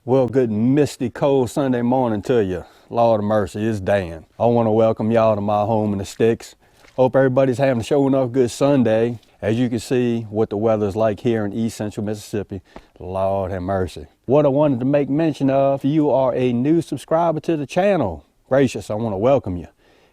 Well, good misty, cold Sunday morning to you. Lord of mercy, it's Dan. I want to welcome y'all to my home in the sticks. Hope everybody's having a show enough good Sunday. As you can see what the weather's like here in East Central Mississippi. Lord have mercy. What I wanted to make mention of, you are a new subscriber to the channel. Gracious, I want to welcome you.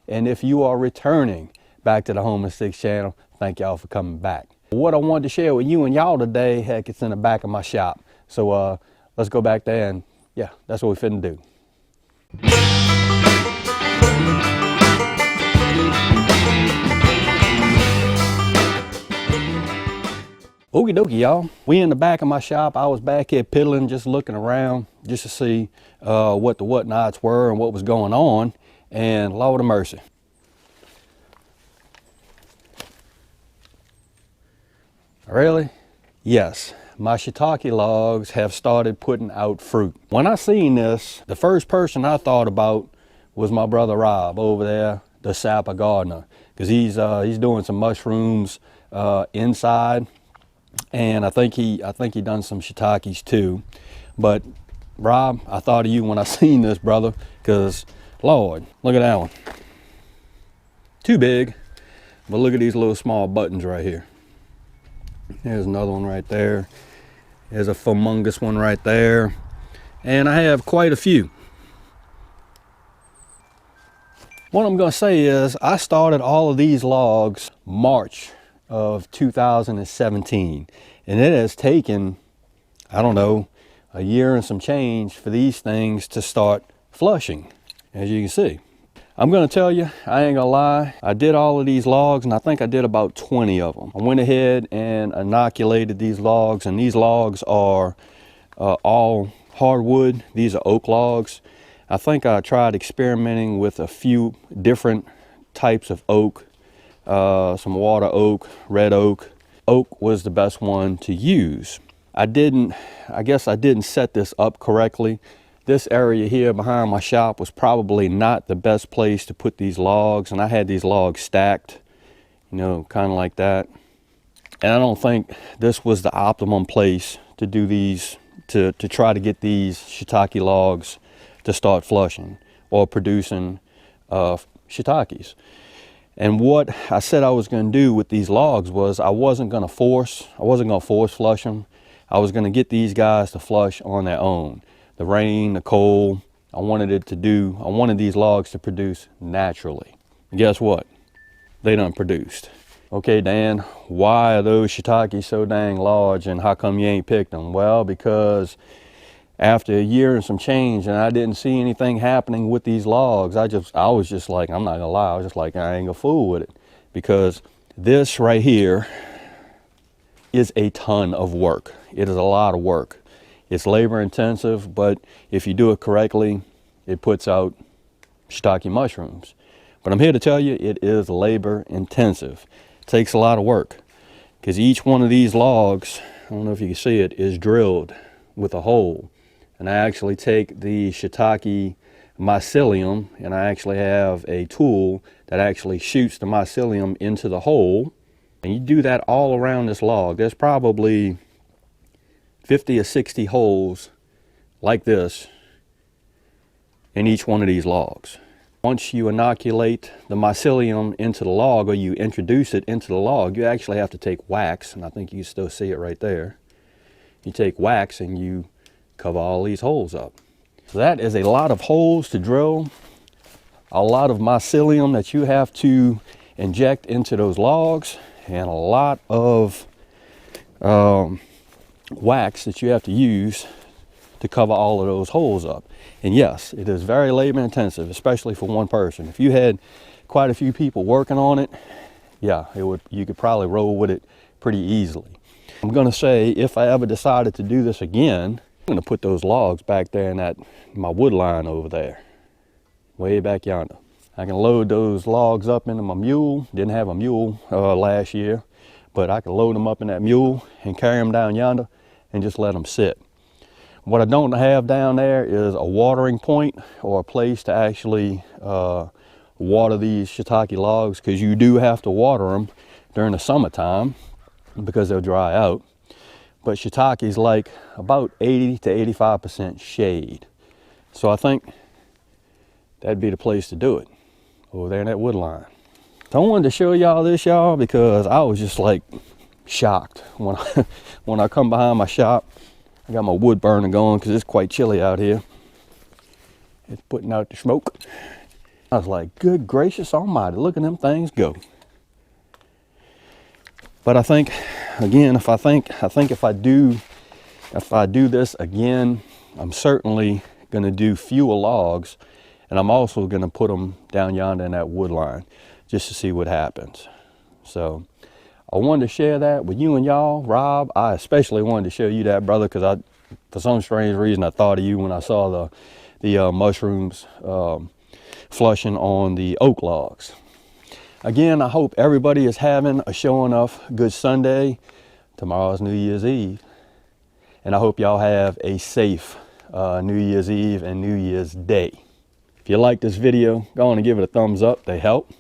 And if you are returning back to the Home in the Sticks channel, thank y'all for coming back. What I wanted to share with you and y'all today, heck, it's in the back of my shop. So let's go back there and yeah, that's what we finna do. Okie dokie, y'all. We in the back of my shop. I was back here piddling, just looking around just to see what the whatnots were and what was going on. And Lord of mercy. Really? Yes. My shiitake logs have started putting out fruit. When I seen this, the first person I thought about was my brother Rob over there, the Sapa gardener, because he's doing some mushrooms inside, and I think he done some shiitakes too. But Rob, I thought of you when I seen this, brother, because Lord, look at that one. Too big, but look at these little small buttons right here. There's another one right there. There's a humongous one right there. And I have quite a few. What I'm going to say is I started all of these logs March of 2017. And it has taken, I don't know, a year and some change for these things to start flushing, as you can see. I'm going to tell you, I ain't gonna lie, I did all of these logs and I think I did about 20 of them. I went ahead and inoculated these logs, and these logs are all hardwood. These are oak logs. I think I tried experimenting with a few different types of oak, some water oak, red oak. Oak was the best one to use. I guess I didn't set this up correctly. This area here behind my shop was probably not the best place to put these logs, and I had these logs stacked, you know, kind of like that. And I don't think this was the optimum place to do these, to try to get these shiitake logs to start flushing or producing shiitakes. And what I said I was going to do with these logs was I wasn't going to force flush them. I was going to get these guys to flush on their own. The rain, the cold, I wanted these logs to produce naturally. And guess what? They done produced. Okay, Dan, why are those shiitakes so dang large and how come you ain't picked them? Well, because after a year and some change and I didn't see anything happening with these logs, I was just like, I'm not gonna lie, I was just like, I ain't gonna fool with it. Because this right here is a ton of work. It is a lot of work. It's labor intensive, but if you do it correctly, it puts out shiitake mushrooms. But I'm here to tell you, it is labor intensive. It takes a lot of work because each one of these logs, I don't know if you can see it, is drilled with a hole. And I actually take the shiitake mycelium, and I actually have a tool that actually shoots the mycelium into the hole. And you do that all around this log. There's probably 50 or 60 holes like this in each one of these logs. Once you inoculate the mycelium into the log, or you introduce it into the log, you actually have to take wax, and I think you can still see it right there. You take wax and you cover all these holes up. So that is a lot of holes to drill, a lot of mycelium that you have to inject into those logs, and a lot of wax that you have to use to cover all of those holes up. And yes, it is very labor intensive, especially for one person. If you had quite a few people working on it, yeah, you could probably roll with it pretty easily. I'm gonna say, if I ever decided to do this again, I'm gonna put those logs back there in my wood line over there, way back yonder. I can load those logs up into my mule. Didn't have a mule last year, but I can load them up in that mule and carry them down yonder and just let them sit. What I don't have down there is a watering point or a place to actually water these shiitake logs, because you do have to water them during the summertime because they'll dry out. but shiitake is like about 80 to 85% shade. So I think that'd be the place to do it, over there in that wood line. So I wanted to show y'all this, y'all, because I was just like shocked when I come behind my shop. I got my wood burner going because it's quite chilly out here. It's putting out the smoke. I was like, good gracious almighty, look at them things go. But I think, again, if I do this again, I'm certainly gonna do fewer logs, and I'm also gonna put them down yonder in that wood line just to see what happens. So I wanted to share that with you and y'all. Rob, I especially wanted to show you that, brother, because for some strange reason, I thought of you when I saw the mushrooms flushing on the oak logs. Again, I hope everybody is having a sure enough good Sunday. Tomorrow's New Year's Eve. And I hope y'all have a safe New Year's Eve and New Year's Day. If you like this video, go on and give it a thumbs up. They help.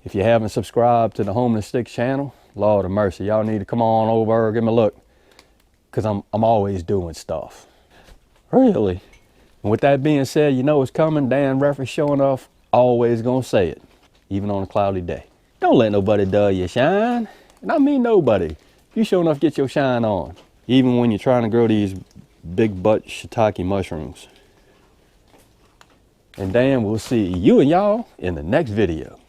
If you haven't subscribed to the Home and Sticks channel, Lord of mercy, y'all need to come on over, give me a look, because I'm always doing stuff. Really. And with that being said, you know it's coming. Dan Reference showing off, always gonna say it, even on a cloudy day. Don't let nobody dull your shine. And I mean nobody. You sure enough get your shine on, even when you're trying to grow these big butt shiitake mushrooms. And Dan will see you and y'all in the next video.